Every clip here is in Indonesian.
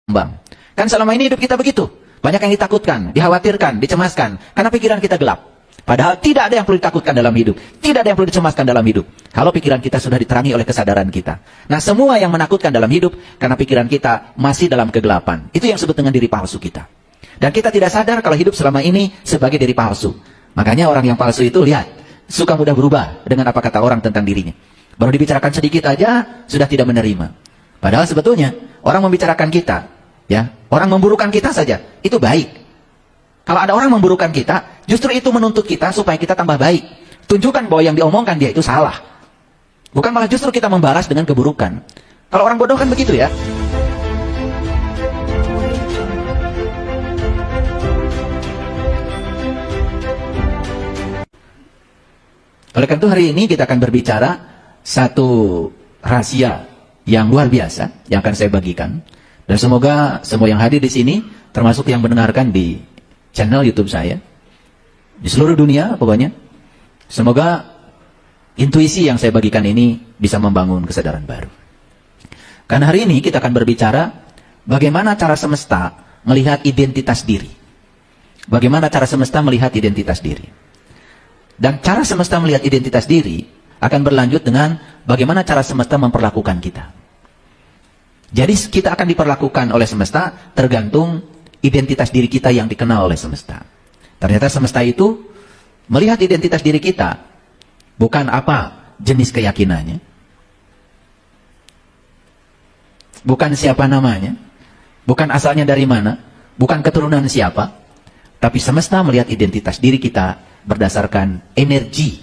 Bang. Kan selama ini hidup kita begitu. Banyak yang ditakutkan, dikhawatirkan, dicemaskan. Karena pikiran kita gelap. Padahal tidak ada yang perlu ditakutkan dalam hidup. Tidak ada yang perlu dicemaskan dalam hidup. Kalau pikiran kita sudah diterangi oleh kesadaran kita. Nah, semua yang menakutkan dalam hidup, karena pikiran kita masih dalam kegelapan. Itu yang disebut dengan diri palsu kita. Dan kita tidak sadar kalau hidup selama ini sebagai diri palsu. Makanya orang yang palsu itu, lihat, suka mudah berubah dengan apa kata orang tentang dirinya. Baru dibicarakan sedikit aja, sudah tidak menerima. Padahal sebetulnya, orang membicarakan kita, ya, orang memburukan kita saja, itu baik. Kalau ada orang memburukan kita, justru itu menuntut kita supaya kita tambah baik. Tunjukkan bahwa yang diomongkan dia itu salah. Bukan malah justru kita membalas dengan keburukan. Kalau orang bodoh kan begitu ya. Oleh karena itu hari ini kita akan berbicara satu rahasia yang luar biasa yang akan saya bagikan. Dan semoga semua yang hadir di sini, termasuk yang mendengarkan di channel YouTube saya, di seluruh dunia pokoknya, semoga intuisi yang saya bagikan ini bisa membangun kesadaran baru. Karena hari ini kita akan berbicara bagaimana cara semesta melihat identitas diri. Bagaimana cara semesta melihat identitas diri. Dan cara semesta melihat identitas diri akan berlanjut dengan bagaimana cara semesta memperlakukan kita. Jadi kita akan diperlakukan oleh semesta tergantung identitas diri kita yang dikenal oleh semesta. Ternyata semesta itu melihat identitas diri kita, bukan apa jenis keyakinannya, bukan siapa namanya, bukan asalnya dari mana, bukan keturunan siapa, tapi semesta melihat identitas diri kita berdasarkan energi,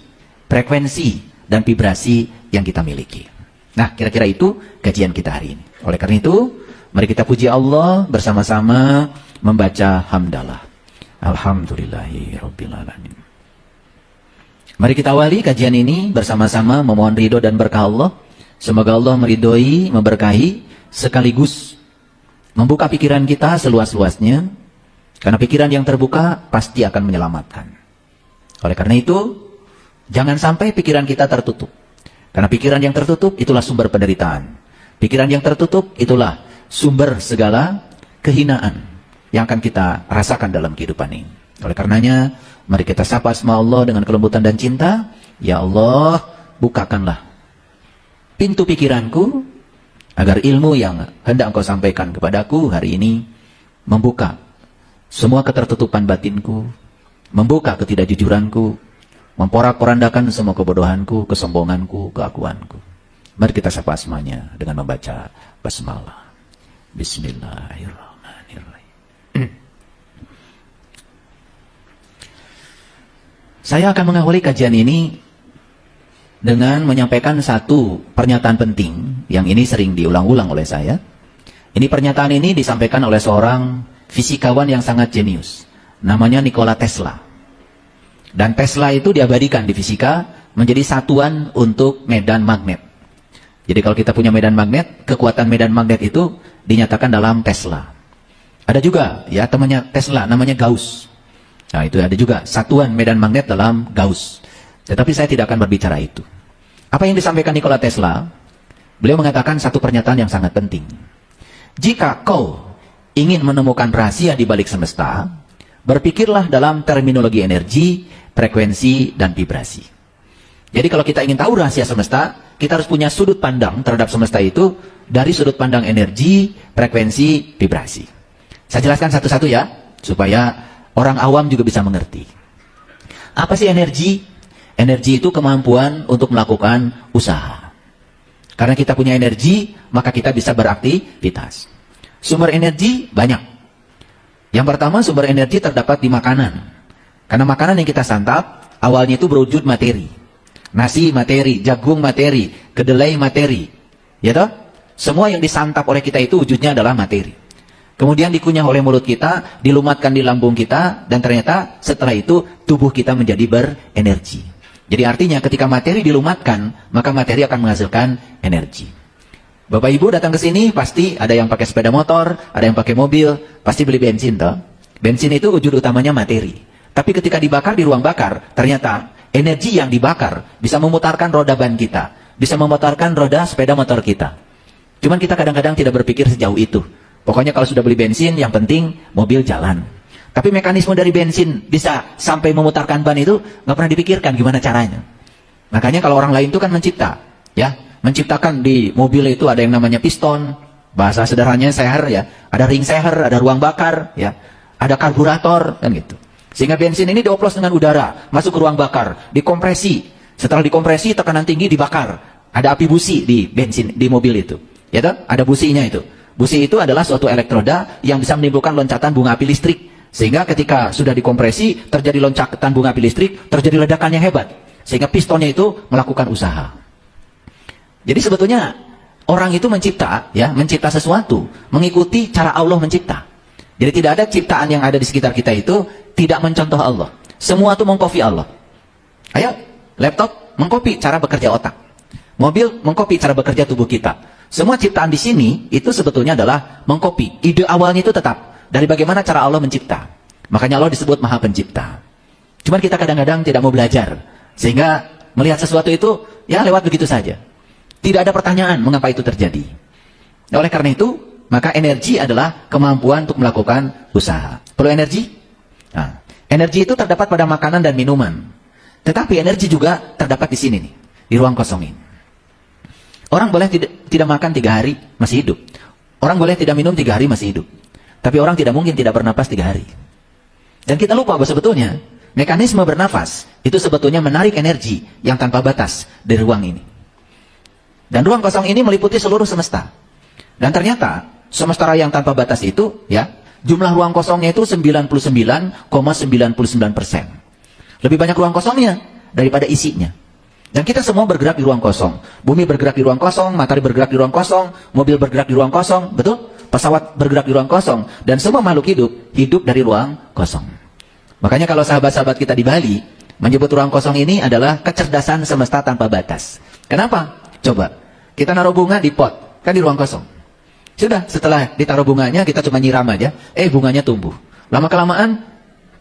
frekuensi, dan vibrasi yang kita miliki. Nah, kira-kira itu kajian kita hari ini. Oleh karena itu, mari kita puji Allah bersama-sama membaca hamdalah. Alhamdulillahirrabbilalamin. Mari kita awali kajian ini bersama-sama memohon ridho dan berkah Allah. Semoga Allah meridhoi, memberkahi, sekaligus membuka pikiran kita seluas-luasnya. Karena pikiran yang terbuka pasti akan menyelamatkan. Oleh karena itu, jangan sampai pikiran kita tertutup. Karena pikiran yang tertutup itulah sumber penderitaan. Pikiran yang tertutup itulah sumber segala kehinaan yang akan kita rasakan dalam kehidupan ini. Oleh karenanya, mari kita sapa asma Allah dengan kelembutan dan cinta. Ya Allah, bukakanlah pintu pikiranku, agar ilmu yang hendak Engkau sampaikan kepadaku hari ini, membuka semua ketertutupan batinku, membuka ketidakjujuranku, memporak-porandakan semua kebodohanku, kesombonganku, keakuanku. Mari kita sapa asmanya dengan membaca basmalah. Bismillahirrahmanirrahim. Saya akan mengawali kajian ini dengan menyampaikan satu pernyataan penting yang ini sering diulang-ulang oleh saya. Ini pernyataan ini disampaikan oleh seorang fisikawan yang sangat jenius. Namanya Nikola Tesla. Dan Tesla itu diabadikan di fisika menjadi satuan untuk medan magnet. Jadi kalau kita punya medan magnet, kekuatan medan magnet itu dinyatakan dalam Tesla. Ada juga ya temannya Tesla, namanya Gauss. Nah itu ada juga satuan medan magnet dalam Gauss. Tetapi saya tidak akan berbicara itu. Apa yang disampaikan Nikola Tesla? Beliau mengatakan satu pernyataan yang sangat penting. Jika kau ingin menemukan rahasia di balik semesta, berpikirlah dalam terminologi energi, frekuensi, dan vibrasi. Jadi kalau kita ingin tahu rahasia semesta, kita harus punya sudut pandang terhadap semesta itu dari sudut pandang energi, frekuensi, vibrasi. Saya jelaskan satu-satu ya, supaya orang awam juga bisa mengerti. Apa sih energi? Energi itu kemampuan untuk melakukan usaha. Karena kita punya energi, maka kita bisa beraktivitas. Sumber energi banyak. Yang pertama, sumber energi terdapat di makanan. Karena makanan yang kita santap, awalnya itu berwujud materi. Nasi materi, jagung materi, kedelai materi. Ya toh? Semua yang disantap oleh kita itu wujudnya adalah materi. Kemudian dikunyah oleh mulut kita, dilumatkan di lambung kita, dan ternyata setelah itu tubuh kita menjadi berenergi. Jadi artinya ketika materi dilumatkan, maka materi akan menghasilkan energi. Bapak Ibu datang ke sini, pasti ada yang pakai sepeda motor, ada yang pakai mobil, pasti beli bensin toh. Bensin itu wujud utamanya materi. Tapi ketika dibakar di ruang bakar, ternyata energi yang dibakar bisa memutarkan roda ban kita, bisa memutarkan roda sepeda motor kita. Cuman kita kadang-kadang tidak berpikir sejauh itu. Pokoknya kalau sudah beli bensin, yang penting mobil jalan. Tapi mekanisme dari bensin bisa sampai memutarkan ban itu nggak pernah dipikirkan gimana caranya. Makanya kalau orang lain itu kan mencipta, ya, menciptakan di mobil itu ada yang namanya piston, bahasa sederhananya seher, ya, ada ring seher, ada ruang bakar, ya, ada karburator, kan gitu. Sehingga bensin ini dioplos dengan udara, masuk ke ruang bakar, dikompresi. Setelah dikompresi, tekanan tinggi dibakar. Ada api busi di bensin, di mobil itu. Ya toh? Ada businya itu. Busi itu adalah suatu elektroda yang bisa menimbulkan loncatan bunga api listrik. Sehingga ketika sudah dikompresi, terjadi loncatan bunga api listrik, terjadi ledakan yang hebat. Sehingga pistonnya itu melakukan usaha. Jadi sebetulnya orang itu mencipta, ya, mencipta sesuatu, mengikuti cara Allah mencipta. Jadi tidak ada ciptaan yang ada di sekitar kita itu tidak mencontoh Allah. Semua itu mengkopi Allah. Ayo, laptop mengkopi cara bekerja otak. Mobil mengkopi cara bekerja tubuh kita. Semua ciptaan di sini itu sebetulnya adalah mengkopi. Ide awalnya itu tetap dari bagaimana cara Allah mencipta. Makanya Allah disebut Maha Pencipta. Cuman kita kadang-kadang tidak mau belajar. Sehingga melihat sesuatu itu ya lewat begitu saja. Tidak ada pertanyaan mengapa itu terjadi. Oleh karena itu, maka energi adalah kemampuan untuk melakukan usaha. Perlu energi? Nah, energi itu terdapat pada makanan dan minuman. Tetapi energi juga terdapat di sini nih, di ruang kosong ini. Orang boleh tidak makan 3 hari, masih hidup. Orang boleh tidak minum 3 hari, masih hidup. Tapi orang tidak mungkin tidak bernapas 3 hari. Dan kita lupa bahwa sebetulnya mekanisme bernafas itu sebetulnya menarik energi yang tanpa batas dari ruang ini. Dan ruang kosong ini meliputi seluruh semesta. Dan ternyata semesta yang tanpa batas itu, ya, jumlah ruang kosongnya itu 99,99%. Lebih banyak ruang kosongnya daripada isinya. Dan kita semua bergerak di ruang kosong. Bumi bergerak di ruang kosong, matahari bergerak di ruang kosong, mobil bergerak di ruang kosong, betul? Pesawat bergerak di ruang kosong. Dan semua makhluk hidup dari ruang kosong. Makanya kalau sahabat-sahabat kita di Bali menyebut ruang kosong ini adalah kecerdasan semesta tanpa batas. Kenapa? Coba, kita naruh bunga di pot, kan di ruang kosong. Sudah, setelah ditaruh bunganya, kita cuma nyiram aja, bunganya tumbuh. Lama-kelamaan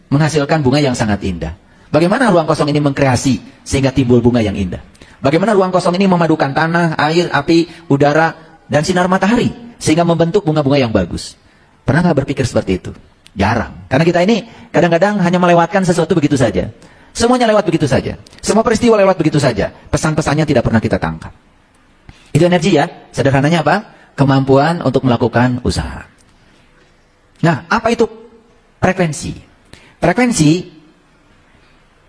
menghasilkan bunga yang sangat indah. Bagaimana ruang kosong ini mengkreasi sehingga timbul bunga yang indah? Bagaimana ruang kosong ini memadukan tanah, air, api, udara, dan sinar matahari sehingga membentuk bunga-bunga yang bagus? Pernah nggak berpikir seperti itu? Jarang. Karena kita ini kadang-kadang hanya melewatkan sesuatu begitu saja. Semuanya lewat begitu saja. Semua peristiwa lewat begitu saja. Pesan-pesannya tidak pernah kita tangkap. Itu energi ya. Sederhananya apa? Kemampuan untuk melakukan usaha. Nah, apa itu frekuensi? Frekuensi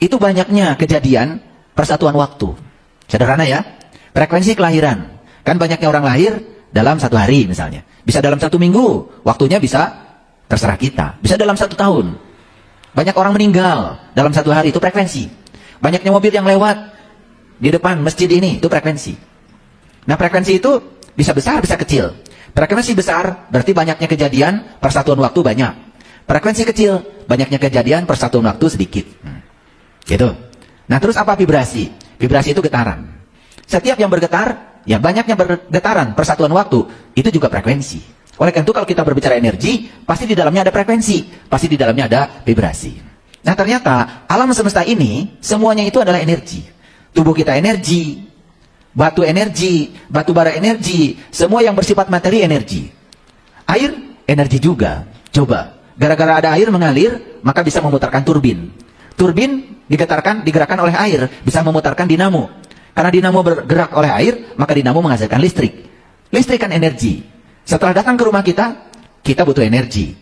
itu banyaknya kejadian persatuan waktu. Sederhana ya. Frekuensi kelahiran. Kan banyaknya orang lahir dalam 1 hari misalnya. Bisa dalam 1 minggu. Waktunya bisa terserah kita. Bisa dalam 1 tahun. Banyak orang meninggal dalam 1 hari. Itu frekuensi. Banyaknya mobil yang lewat di depan masjid ini. Itu frekuensi. Nah, frekuensi itu bisa besar, bisa kecil. Frekuensi besar berarti banyaknya kejadian persatuan waktu banyak. Frekuensi kecil banyaknya kejadian persatuan waktu sedikit. Gitu. Nah, terus apa vibrasi? Vibrasi itu getaran. Setiap yang bergetar, ya banyaknya bergetaran persatuan waktu, itu juga frekuensi. Oleh karena itu kalau kita berbicara energi, pasti di dalamnya ada frekuensi, pasti di dalamnya ada vibrasi. Nah, ternyata alam semesta ini semuanya itu adalah energi. Tubuh kita energi, batu energi, batu bara energi, semua yang bersifat materi energi. Air energi juga. Coba, gara-gara ada air mengalir, maka bisa memutarkan turbin. Turbin digerakkan oleh air, bisa memutarkan dinamo. Karena dinamo bergerak oleh air, maka dinamo menghasilkan listrik. Listrik kan energi. Setelah datang ke rumah kita butuh energi.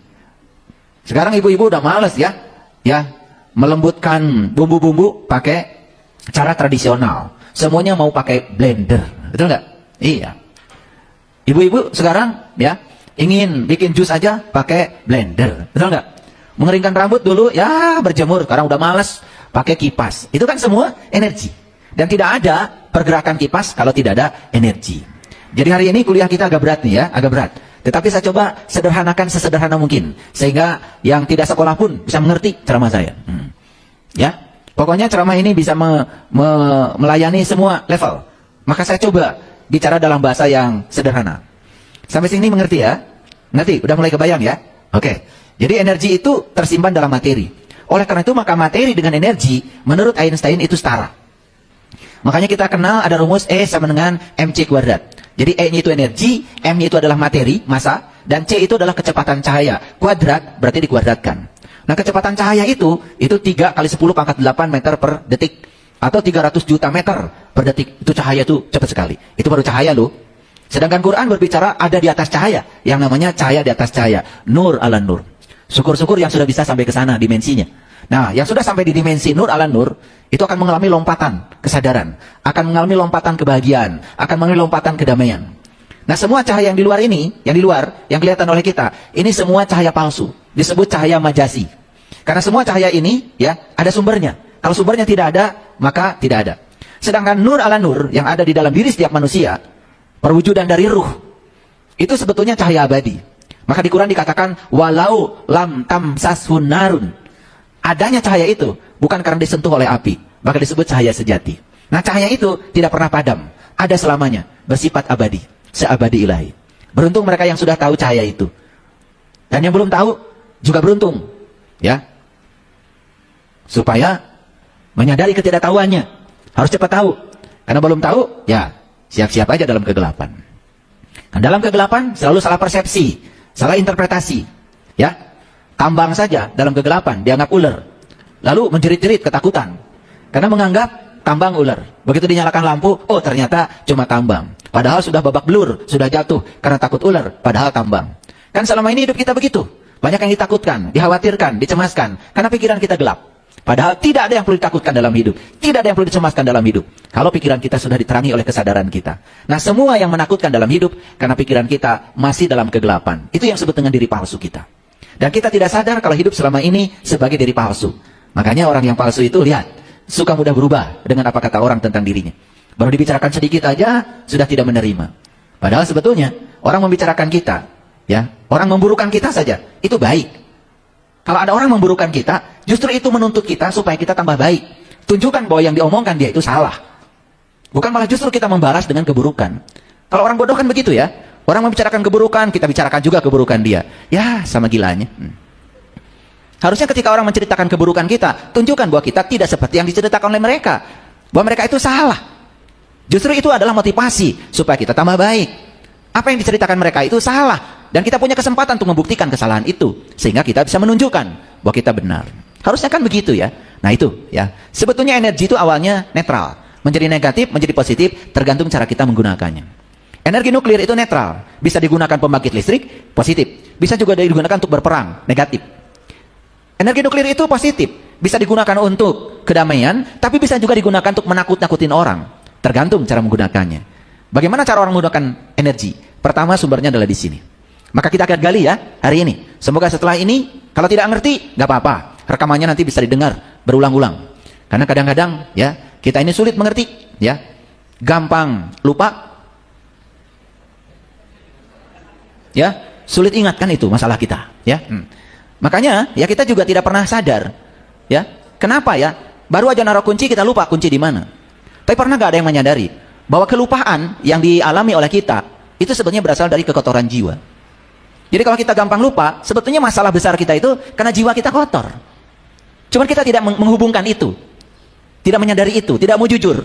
Sekarang ibu-ibu udah males ya, melembutkan bumbu-bumbu pakai cara tradisional. Semuanya mau pakai blender, betul nggak? Iya. Ibu-ibu sekarang ya ingin bikin jus aja pakai blender, betul nggak? Mengeringkan rambut dulu ya berjemur, sekarang udah malas pakai kipas. Itu kan semua energi. Dan tidak ada pergerakan kipas kalau tidak ada energi. Jadi hari ini kuliah kita agak berat nih ya, agak berat. Tetapi saya coba sederhanakan sesederhana mungkin sehingga yang tidak sekolah pun bisa mengerti ceramah saya. Ya, pokoknya ceramah ini bisa melayani semua level. Maka saya coba bicara dalam bahasa yang sederhana. Sampai sini mengerti ya? Ngerti? Udah mulai kebayang ya? Oke. Jadi energi itu tersimpan dalam materi. Oleh karena itu maka materi dengan energi menurut Einstein itu setara. Makanya kita kenal ada rumus E sama dengan mc². Jadi E-nya itu energi, M-nya itu adalah materi, massa, Dan C itu adalah kecepatan cahaya. Kuadrat berarti dikuadratkan. Nah, kecepatan cahaya itu 3 kali 10 pangkat 8 meter per detik. Atau 300 juta meter per detik. Itu cahaya itu cepat sekali. Itu baru cahaya loh. Sedangkan Quran berbicara ada di atas cahaya. Yang namanya cahaya di atas cahaya. Nur ala nur. Syukur-syukur yang sudah bisa sampai ke sana dimensinya. Nah, yang sudah sampai di dimensi nur ala nur, itu akan mengalami lompatan kesadaran. Akan mengalami lompatan kebahagiaan. Akan mengalami lompatan kedamaian. Nah, semua cahaya yang di luar ini, yang kelihatan oleh kita, ini semua cahaya palsu. Disebut cahaya majasi. Karena semua cahaya ini, ya, ada sumbernya. Kalau sumbernya tidak ada, maka tidak ada. Sedangkan nur ala nur, yang ada di dalam diri setiap manusia, perwujudan dari ruh, itu sebetulnya cahaya abadi. Maka di Quran dikatakan, walau lam tamsashun narun. Adanya cahaya itu, bukan karena disentuh oleh api, maka disebut cahaya sejati. Nah, cahaya itu tidak pernah padam. Ada selamanya, bersifat abadi. Seabadi ilahi. Beruntung mereka yang sudah tahu cahaya itu. Dan yang belum tahu juga beruntung, ya. Supaya menyadari ketidaktahuannya. Harus cepat tahu. Karena belum tahu, ya siap-siap aja dalam kegelapan. Dan dalam kegelapan selalu salah persepsi, salah interpretasi, ya. Tambang saja dalam kegelapan dianggap ular. Lalu menjerit-jerit ketakutan. Karena menganggap tambang ular. Begitu dinyalakan lampu, oh ternyata cuma tambang. Padahal sudah babak belur, sudah jatuh karena takut ular, padahal tambang. Kan selama ini hidup kita begitu. Banyak yang ditakutkan, dikhawatirkan, dicemaskan. Karena pikiran kita gelap. Padahal tidak ada yang perlu ditakutkan dalam hidup. Tidak ada yang perlu dicemaskan dalam hidup. Kalau pikiran kita sudah diterangi oleh kesadaran kita. Nah, semua yang menakutkan dalam hidup, karena pikiran kita masih dalam kegelapan. Itu yang disebut dengan diri palsu kita. Dan kita tidak sadar kalau hidup selama ini sebagai diri palsu. Makanya orang yang palsu itu, lihat, suka mudah berubah dengan apa kata orang tentang dirinya. Baru dibicarakan sedikit aja, sudah tidak menerima. Padahal sebetulnya, orang membicarakan kita, ya, orang memburukan kita saja, itu baik. Kalau ada orang memburukan kita, justru itu menuntut kita supaya kita tambah baik. Tunjukkan bahwa yang diomongkan dia itu salah. Bukan malah justru kita membalas dengan keburukan. Kalau orang bodoh kan begitu ya. Orang membicarakan keburukan, kita bicarakan juga keburukan dia. Ya, sama gilanya. Harusnya ketika orang menceritakan keburukan kita, tunjukkan bahwa kita tidak seperti yang diceritakan oleh mereka. Bahwa mereka itu salah. Justru itu adalah motivasi supaya kita tambah baik. Apa yang diceritakan mereka itu salah. Dan kita punya kesempatan untuk membuktikan kesalahan itu. Sehingga kita bisa menunjukkan bahwa kita benar. Harusnya kan begitu ya. Nah itu ya. Sebetulnya energi itu awalnya netral. Menjadi negatif, menjadi positif, tergantung cara kita menggunakannya. Energi nuklir itu netral. Bisa digunakan pembangkit listrik, positif. Bisa juga digunakan untuk berperang, negatif. Energi nuklir itu positif. Bisa digunakan untuk kedamaian, tapi bisa juga digunakan untuk menakut-nakutin orang. Tergantung cara menggunakannya. Bagaimana cara orang menggunakan energi? Pertama, sumbernya adalah di sini. Maka kita akan gali ya hari ini. Semoga setelah ini, kalau tidak ngerti, nggak apa-apa. Rekamannya nanti bisa didengar berulang-ulang. Karena kadang-kadang ya kita ini sulit mengerti, ya, gampang lupa, ya, sulit ingatkan itu masalah kita, ya. Makanya ya kita juga tidak pernah sadar, ya. Kenapa ya? Baru aja naruh kunci kita lupa kunci di mana. Tapi pernah nggak ada yang menyadari bahwa kelupaan yang dialami oleh kita itu sebetulnya berasal dari kekotoran jiwa. Jadi kalau kita gampang lupa, sebetulnya masalah besar kita itu karena jiwa kita kotor. Cuman kita tidak menghubungkan itu, tidak menyadari itu, tidak mau jujur.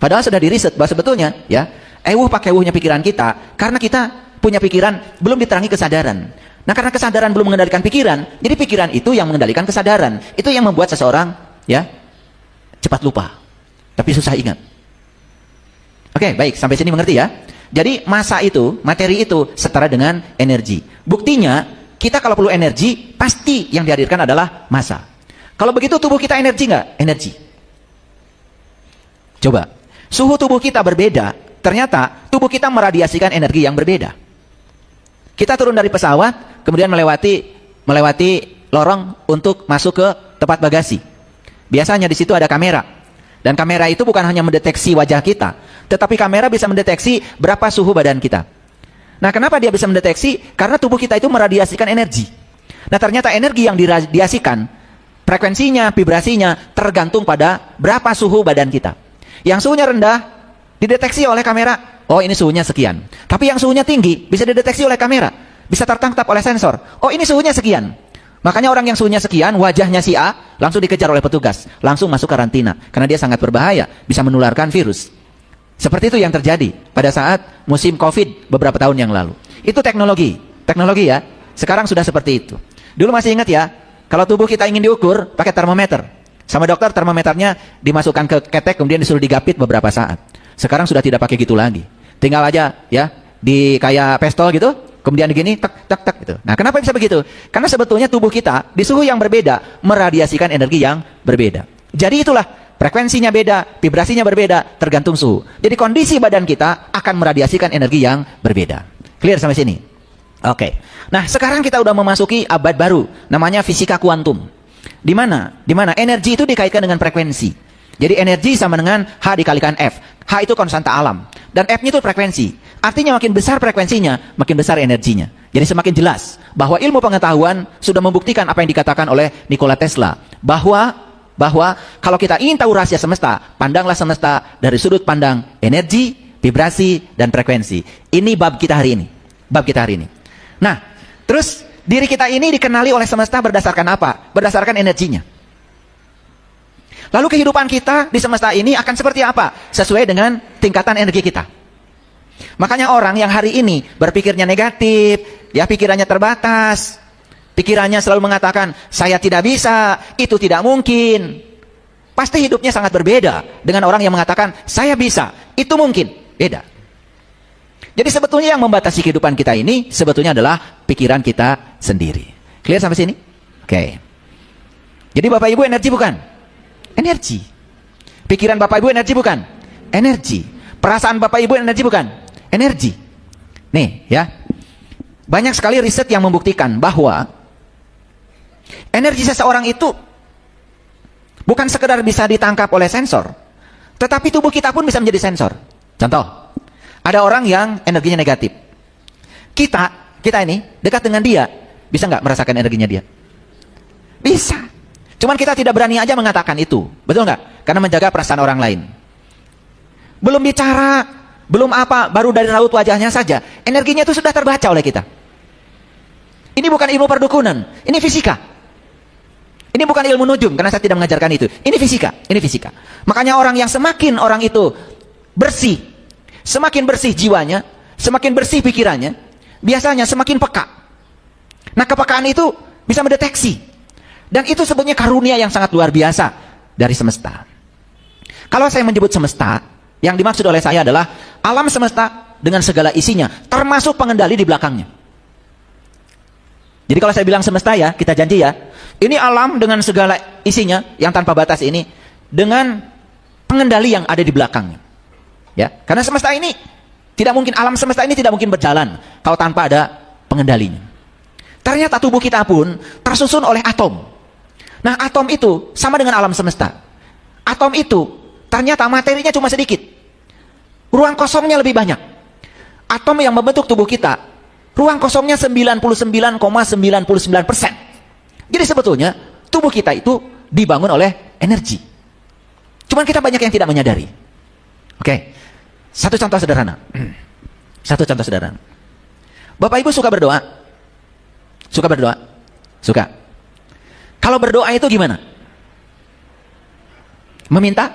Padahal sudah diriset bahwa sebetulnya, ya, pakai pikiran kita karena kita punya pikiran belum diterangi kesadaran. Nah, karena kesadaran belum mengendalikan pikiran, jadi pikiran itu yang mengendalikan kesadaran. Itu yang membuat seseorang, ya, cepat lupa. Tapi susah ingat. Oke, baik, sampai sini mengerti ya. Jadi massa itu, materi itu setara dengan energi. Buktinya, kita kalau perlu energi, pasti yang dihadirkan adalah massa. Kalau begitu tubuh kita energi nggak? Energi. Coba, suhu tubuh kita berbeda, ternyata tubuh kita meradiasikan energi yang berbeda. Kita turun dari pesawat, kemudian melewati lorong untuk masuk ke tempat bagasi. Biasanya di situ ada kamera. Dan kamera itu bukan hanya mendeteksi wajah kita, tetapi kamera bisa mendeteksi berapa suhu badan kita. Nah, kenapa dia bisa mendeteksi? Karena tubuh kita itu meradiasikan energi. Nah, ternyata energi yang diradiasikan, frekuensinya, vibrasinya, tergantung pada berapa suhu badan kita. Yang suhunya rendah, dideteksi oleh kamera, oh ini suhunya sekian. Tapi yang suhunya tinggi, bisa dideteksi oleh kamera, bisa tertangkap oleh sensor, oh ini suhunya sekian. Makanya orang yang suhunya sekian, wajahnya si A, langsung dikejar oleh petugas. Langsung masuk karantina. Karena dia sangat berbahaya, bisa menularkan virus. Seperti itu yang terjadi pada saat musim COVID beberapa tahun yang lalu. Itu teknologi. Teknologi ya. Sekarang sudah seperti itu. Dulu masih ingat ya, kalau tubuh kita ingin diukur pakai termometer. Sama dokter termometernya dimasukkan ke ketek kemudian disuruh digapit beberapa saat. Sekarang sudah tidak pakai gitu lagi. Tinggal aja ya di kayak pistol gitu, kemudian begini tak tak tak gitu. Nah, kenapa bisa begitu? Karena sebetulnya tubuh kita di suhu yang berbeda meradiasikan energi yang berbeda. Jadi itulah frekuensinya beda, vibrasinya berbeda tergantung suhu. Jadi kondisi badan kita akan meradiasikan energi yang berbeda. Clear sampai sini? Oke. Nah, sekarang kita udah memasuki abad baru namanya fisika kuantum. Di mana energi itu dikaitkan dengan frekuensi. Jadi energi sama dengan H dikalikan F. H itu konstanta alam. Dan F-nya itu frekuensi. Artinya makin besar frekuensinya, makin besar energinya. Jadi semakin jelas bahwa ilmu pengetahuan sudah membuktikan apa yang dikatakan oleh Nikola Tesla. Bahwa kalau kita ingin tahu rahasia semesta, pandanglah semesta dari sudut pandang energi, vibrasi, dan frekuensi. Ini bab kita hari ini. Nah, terus diri kita ini dikenali oleh semesta berdasarkan apa? Berdasarkan energinya. Lalu kehidupan kita di semesta ini akan seperti apa? Sesuai dengan tingkatan energi kita. Makanya orang yang hari ini berpikirnya negatif, ya pikirannya terbatas, pikirannya selalu mengatakan, saya tidak bisa, itu tidak mungkin. Pasti hidupnya sangat berbeda dengan orang yang mengatakan, saya bisa, itu mungkin. Beda. Jadi sebetulnya yang membatasi kehidupan kita ini sebetulnya adalah pikiran kita sendiri. Clear sampai sini? Oke. Jadi Bapak Ibu energi bukan? Energi. Pikiran Bapak Ibu energi bukan? Energi. Perasaan Bapak Ibu energi bukan? Energi. Nih ya. Banyak sekali riset yang membuktikan bahwa energi seseorang itu bukan sekedar bisa ditangkap oleh sensor, tetapi tubuh kita pun bisa menjadi sensor. Contoh. Ada orang yang energinya negatif. Kita ini dekat dengan dia, bisa nggak merasakan energinya dia? Bisa. Cuman kita tidak berani aja mengatakan itu. Betul nggak? Karena menjaga perasaan orang lain. Belum bicara, belum apa, baru dari raut wajahnya saja, energinya itu sudah terbaca oleh kita. Ini bukan ilmu perdukunan, ini fisika. Ini bukan ilmu nujum, karena saya tidak mengajarkan itu. Ini fisika. Makanya orang yang semakin orang itu bersih, semakin bersih jiwanya, semakin bersih pikirannya, biasanya semakin peka. Nah, kepekaan itu bisa mendeteksi. Dan itu sebenarnya karunia yang sangat luar biasa dari semesta. Kalau saya menyebut semesta, yang dimaksud oleh saya adalah alam semesta dengan segala isinya, termasuk pengendali di belakangnya. Jadi kalau saya bilang semesta ya, kita janji ya, ini alam dengan segala isinya yang tanpa batas ini, dengan pengendali yang ada di belakangnya. Ya, karena semesta ini tidak mungkin, alam semesta ini tidak mungkin berjalan kalau tanpa ada pengendalinya. Ternyata tubuh kita pun tersusun oleh atom. Nah, atom itu sama dengan alam semesta. Atom itu ternyata materinya cuma sedikit. Ruang kosongnya lebih banyak. Atom yang membentuk tubuh kita, ruang kosongnya 99,99%. Jadi sebetulnya tubuh kita itu dibangun oleh energi. Cuman kita banyak yang tidak menyadari. Oke. Satu contoh sederhana. Bapak Ibu suka berdoa? Suka. Kalau berdoa itu gimana? Meminta.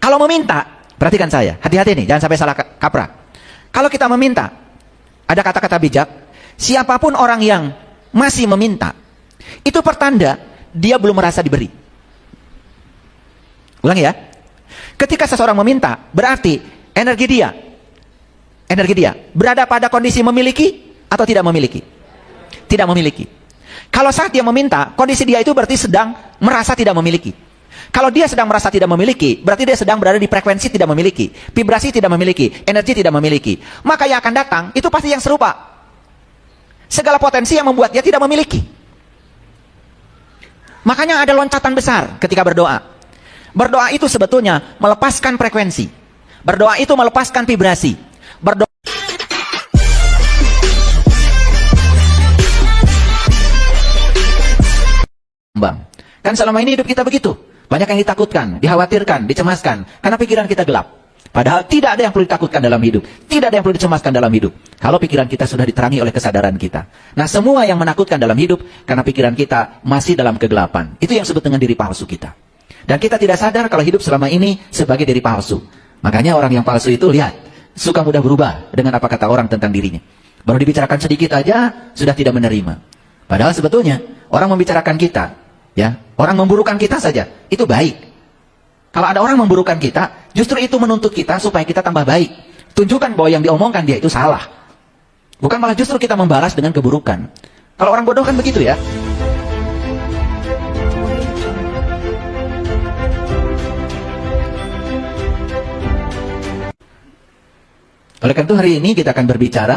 Kalau meminta, perhatikan saya, hati-hati nih, jangan sampai salah kaprah. Kalau kita meminta, ada kata-kata bijak, siapapun orang yang masih meminta, itu pertanda dia belum merasa diberi. Ulangi ya. Ketika seseorang meminta, berarti energi dia berada pada kondisi memiliki atau tidak memiliki? Tidak memiliki. Kalau saat dia meminta, kondisi dia itu berarti sedang merasa tidak memiliki. Kalau dia sedang merasa tidak memiliki, berarti dia sedang berada di frekuensi tidak memiliki, vibrasi tidak memiliki, energi tidak memiliki. Maka yang akan datang, itu pasti yang serupa. Segala potensi yang membuat dia tidak memiliki. Makanya ada loncatan besar ketika berdoa. Berdoa itu sebetulnya melepaskan frekuensi. Berdoa itu melepaskan vibrasi. Berdoa kan selama ini hidup kita begitu. Banyak yang ditakutkan, dikhawatirkan, dicemaskan. Karena pikiran kita gelap. Padahal tidak ada yang perlu ditakutkan dalam hidup. Tidak ada yang perlu dicemaskan dalam hidup. Kalau pikiran kita sudah diterangi oleh kesadaran kita. Nah, semua yang menakutkan dalam hidup, karena pikiran kita masih dalam kegelapan. Itu yang disebut dengan diri palsu kita. Dan kita tidak sadar kalau hidup selama ini sebagai diri palsu. Makanya orang yang palsu itu, lihat, suka mudah berubah dengan apa kata orang tentang dirinya. Baru dibicarakan sedikit aja sudah tidak menerima. Padahal sebetulnya orang membicarakan kita, ya, orang memburukan kita saja itu baik. Kalau ada orang memburukan kita, justru itu menuntut kita supaya kita tambah baik. Tunjukkan bahwa yang diomongkan dia itu salah. Bukan malah justru kita membalas dengan keburukan. Kalau orang bodoh kan begitu ya. Oleh karena itu hari ini kita akan berbicara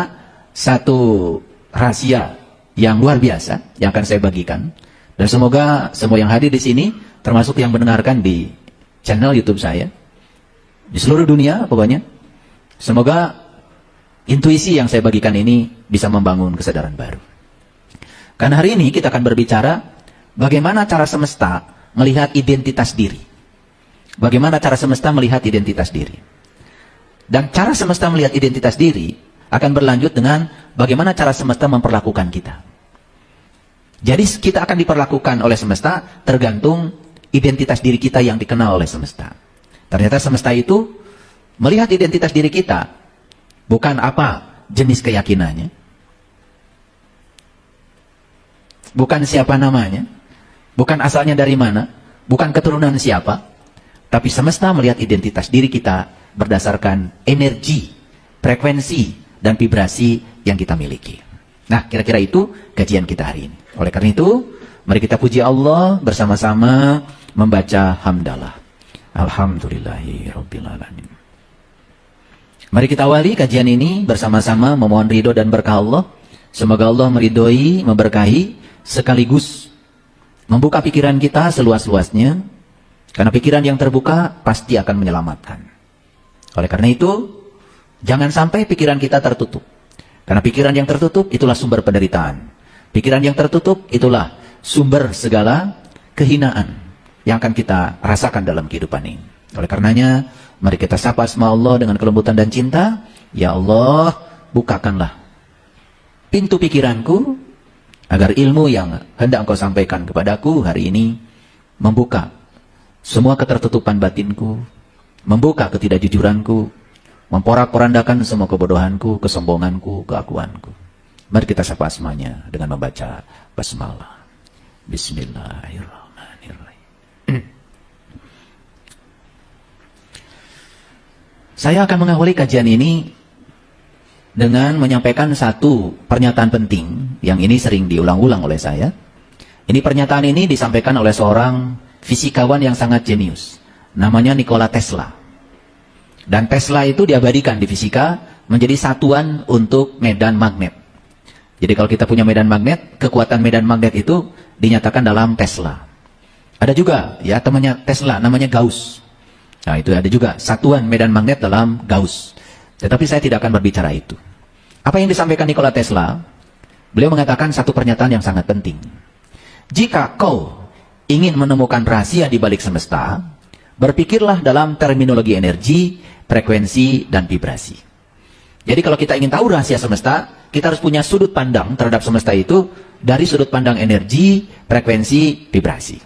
satu rahasia yang luar biasa yang akan saya bagikan, dan semoga semua yang hadir di sini, termasuk yang mendengarkan di channel YouTube saya di seluruh dunia, pokoknya semoga intuisi yang saya bagikan ini bisa membangun kesadaran baru. Karena hari ini kita akan berbicara bagaimana cara semesta melihat identitas diri. Bagaimana cara semesta melihat identitas diri. Dan cara semesta melihat identitas diri akan berlanjut dengan bagaimana cara semesta memperlakukan kita. Jadi kita akan diperlakukan oleh semesta tergantung identitas diri kita yang dikenal oleh semesta. Ternyata semesta itu melihat identitas diri kita bukan apa jenis keyakinannya, bukan siapa namanya, bukan asalnya dari mana, bukan keturunan siapa, tapi semesta melihat identitas diri kita berdasarkan energi, frekuensi, dan vibrasi yang kita miliki. Nah, kira-kira itu kajian kita hari ini. Oleh karena itu, mari kita puji Allah bersama-sama membaca hamdalah. Alhamdulillahirrabbilalamin. Mari kita awali kajian ini bersama-sama memohon ridho dan berkah Allah. Semoga Allah meridhoi, memberkahi, sekaligus membuka pikiran kita seluas-luasnya. Karena pikiran yang terbuka pasti akan menyelamatkan. Oleh karena itu, jangan sampai pikiran kita tertutup. Karena pikiran yang tertutup itulah sumber penderitaan. Pikiran yang tertutup itulah sumber segala kehinaan yang akan kita rasakan dalam kehidupan ini. Oleh karenanya, mari kita sapa asma Allah dengan kelembutan dan cinta. Ya Allah, bukakanlah pintu pikiranku agar ilmu yang hendak Engkau sampaikan kepadaku hari ini membuka semua ketertutupan batinku, membuka ketidakjujuranku, memporak-porandakan semua kebodohanku, kesombonganku, keakuanku. Mari kita sapa asmanya dengan membaca basmalah. Bismillahirrahmanirrahim. Saya akan mengawali kajian ini dengan menyampaikan satu pernyataan penting yang ini sering diulang-ulang oleh saya. Ini pernyataan ini disampaikan oleh seorang fisikawan yang sangat jenius. Namanya Nikola Tesla. Dan Tesla itu diabadikan di fisika menjadi satuan untuk medan magnet. Jadi kalau kita punya medan magnet, kekuatan medan magnet itu dinyatakan dalam Tesla. Ada juga ya temannya Tesla namanya Gauss. Nah itu ada juga satuan medan magnet dalam Gauss. Tetapi saya tidak akan berbicara itu. Apa yang disampaikan Nikola Tesla? Beliau mengatakan satu pernyataan yang sangat penting. Jika kau ingin menemukan rahasia di balik semesta, berpikirlah dalam terminologi energi, frekuensi, dan vibrasi. Jadi kalau kita ingin tahu rahasia semesta, kita harus punya sudut pandang terhadap semesta itu dari sudut pandang energi, frekuensi, vibrasi.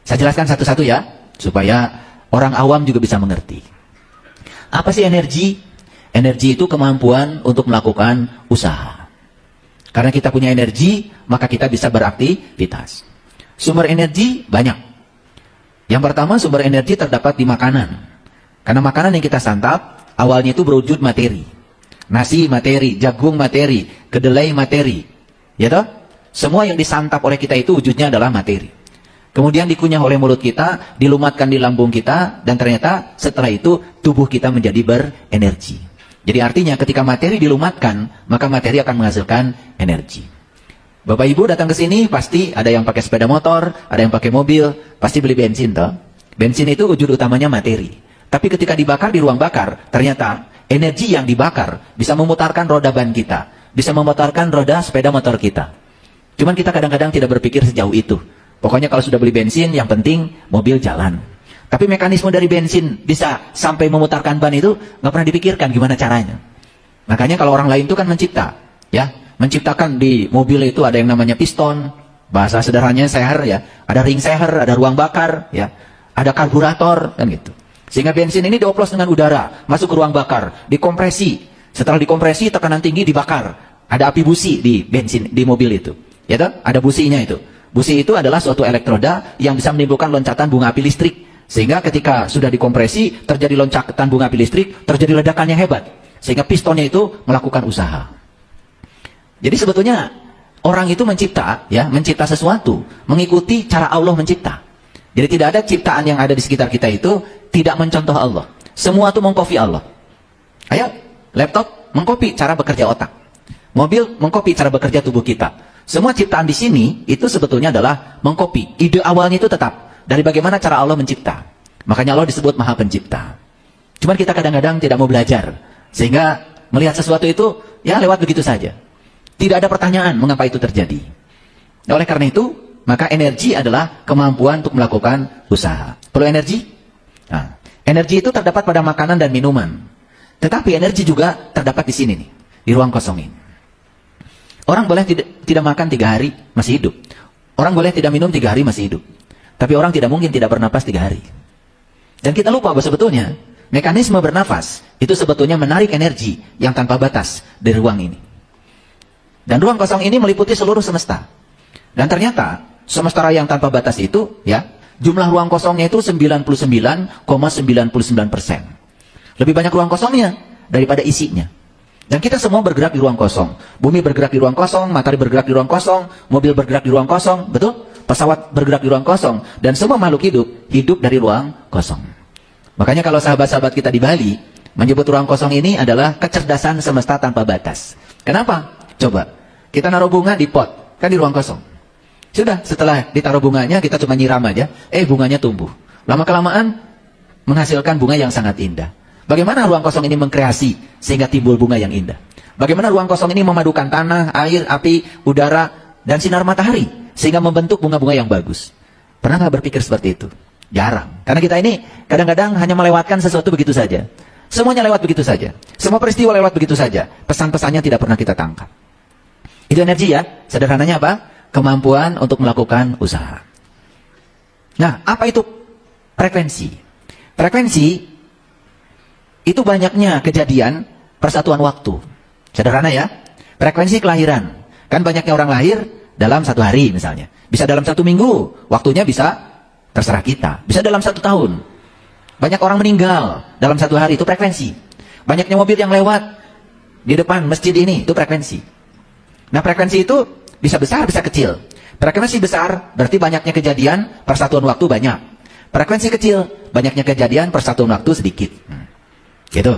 Saya jelaskan satu-satu ya, supaya orang awam juga bisa mengerti. Apa sih energi? Energi itu kemampuan untuk melakukan usaha. Karena kita punya energi, maka kita bisa beraktivitas. Sumber energi banyak. Yang pertama, sumber energi terdapat di makanan. Karena makanan yang kita santap, awalnya itu berwujud materi. Nasi materi, jagung materi, kedelai materi. Ya toh? Semua yang disantap oleh kita itu wujudnya adalah materi. Kemudian dikunyah oleh mulut kita, dilumatkan di lambung kita, dan ternyata setelah itu tubuh kita menjadi berenergi. Jadi artinya ketika materi dilumatkan, maka materi akan menghasilkan energi. Bapak Ibu datang ke sini pasti ada yang pakai sepeda motor, ada yang pakai mobil, pasti beli bensin toh. Bensin itu wujud utamanya materi. Tapi ketika dibakar di ruang bakar, ternyata energi yang dibakar bisa memutarkan roda ban kita, bisa memutarkan roda sepeda motor kita. Cuman kita kadang-kadang tidak berpikir sejauh itu. Pokoknya kalau sudah beli bensin, yang penting mobil jalan. Tapi mekanisme dari bensin bisa sampai memutarkan ban itu nggak pernah dipikirkan gimana caranya. Makanya kalau orang lain itu kan mencipta, ya. Menciptakan di mobil itu ada yang namanya piston, bahasa sederhananya seher ya, ada ring seher, ada ruang bakar ya, ada karburator kan gitu. Sehingga bensin ini dioplos dengan udara, masuk ke ruang bakar, dikompresi. Setelah dikompresi tekanan tinggi dibakar. ada api busi di bensin, di mobil itu. Ya toh? Ada businya itu. Busi itu adalah suatu elektroda yang bisa menimbulkan loncatan bunga api listrik. Sehingga ketika sudah dikompresi, terjadi loncatan bunga api listrik, terjadi ledakan yang hebat. Sehingga pistonnya itu melakukan usaha. Jadi sebetulnya orang itu mencipta sesuatu, mengikuti cara Allah mencipta. Jadi tidak ada ciptaan yang ada di sekitar kita itu tidak mencontoh Allah. Semua itu mengkopi Allah. Ayo, laptop mengkopi cara bekerja otak. Mobil mengkopi cara bekerja tubuh kita. Semua ciptaan di sini itu sebetulnya adalah mengkopi. Ide awalnya itu tetap dari bagaimana cara Allah mencipta. Makanya Allah disebut Maha Pencipta. Cuman kita kadang-kadang tidak mau belajar. Sehingga melihat sesuatu itu ya lewat begitu saja. Tidak ada pertanyaan mengapa itu terjadi. Nah, oleh karena itu, maka energi adalah kemampuan untuk melakukan usaha. Perlu energi? Nah, energi itu terdapat pada makanan dan minuman. Tetapi energi juga terdapat di sini nih, di ruang kosong ini. Orang boleh tidak makan 3 hari, masih hidup. Orang boleh tidak minum 3 hari, masih hidup. Tapi orang tidak mungkin tidak bernapas 3 hari. Dan kita lupa bahwa sebetulnya, mekanisme bernafas, itu sebetulnya menarik energi yang tanpa batas dari ruang ini. Dan ruang kosong ini meliputi seluruh semesta. Dan ternyata, semesta yang tanpa batas itu, ya, jumlah ruang kosongnya itu 99,99%. Lebih banyak ruang kosongnya daripada isinya. Dan kita semua bergerak di ruang kosong. Bumi bergerak di ruang kosong, matahari bergerak di ruang kosong, mobil bergerak di ruang kosong, betul? Pesawat bergerak di ruang kosong. Dan semua makhluk hidup dari ruang kosong. Makanya kalau sahabat-sahabat kita di Bali menyebut ruang kosong ini adalah kecerdasan semesta tanpa batas. Kenapa? Coba, kita naruh bunga di pot, kan di ruang kosong. Sudah, setelah ditaruh bunganya, kita cuma nyiram aja, bunganya tumbuh. Lama-kelamaan menghasilkan bunga yang sangat indah. Bagaimana ruang kosong ini mengkreasi sehingga timbul bunga yang indah? Bagaimana ruang kosong ini memadukan tanah, air, api, udara, dan sinar matahari sehingga membentuk bunga-bunga yang bagus? Pernah nggak berpikir seperti itu? Jarang. Karena kita ini kadang-kadang hanya melewatkan sesuatu begitu saja. Semuanya lewat begitu saja. Semua peristiwa lewat begitu saja. Pesan-pesannya tidak pernah kita tangkap. Itu energi ya. Sederhananya apa? Kemampuan untuk melakukan usaha. Nah, apa itu frekuensi? Frekuensi itu banyaknya kejadian persatuan waktu. Sederhana ya. Frekuensi kelahiran. Kan banyaknya orang lahir dalam 1 hari misalnya. Bisa dalam 1 minggu. Waktunya bisa terserah kita. Bisa dalam 1 tahun. Banyak orang meninggal dalam 1 hari. Itu frekuensi. Banyaknya mobil yang lewat di depan masjid ini. Itu frekuensi. Nah, frekuensi itu bisa besar, bisa kecil. Frekuensi besar berarti banyaknya kejadian persatuan waktu banyak. Frekuensi kecil, banyaknya kejadian persatuan waktu sedikit. Gitu.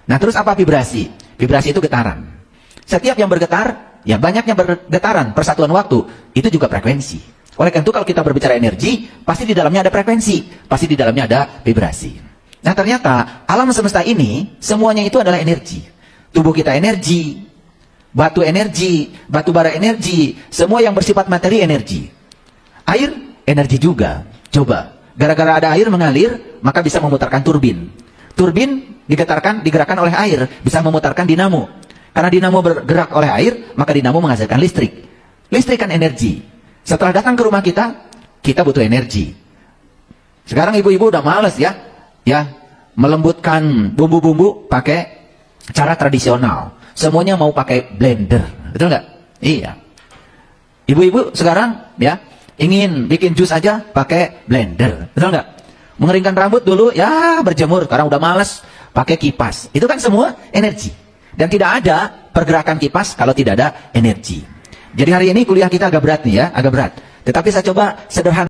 Nah, terus apa vibrasi? Vibrasi itu getaran. Setiap yang bergetar, ya banyaknya bergetaran persatuan waktu, itu juga frekuensi. Oleh karena itu kalau kita berbicara energi, pasti di dalamnya ada frekuensi, pasti di dalamnya ada vibrasi. Nah, ternyata alam semesta ini semuanya itu adalah energi. Tubuh kita energi, batu energi, batu bara energi, semua yang bersifat materi energi. Air energi juga. Coba, gara-gara ada air mengalir, maka bisa memutarkan turbin. Turbin digerakkan oleh air, bisa memutarkan dinamo. Karena dinamo bergerak oleh air, maka dinamo menghasilkan listrik. Listrik kan energi. Setelah datang ke rumah kita butuh energi. Sekarang ibu-ibu udah males ya melembutkan bumbu-bumbu pakai cara tradisional. Semuanya mau pakai blender, betul nggak? Iya. Ibu-ibu sekarang ya ingin bikin jus aja pakai blender, betul nggak? Mengeringkan rambut dulu ya berjemur, sekarang udah males pakai kipas. Itu kan semua energi. Dan tidak ada pergerakan kipas kalau tidak ada energi. Jadi hari ini kuliah kita agak berat nih ya, agak berat. Tetapi saya coba sederhana.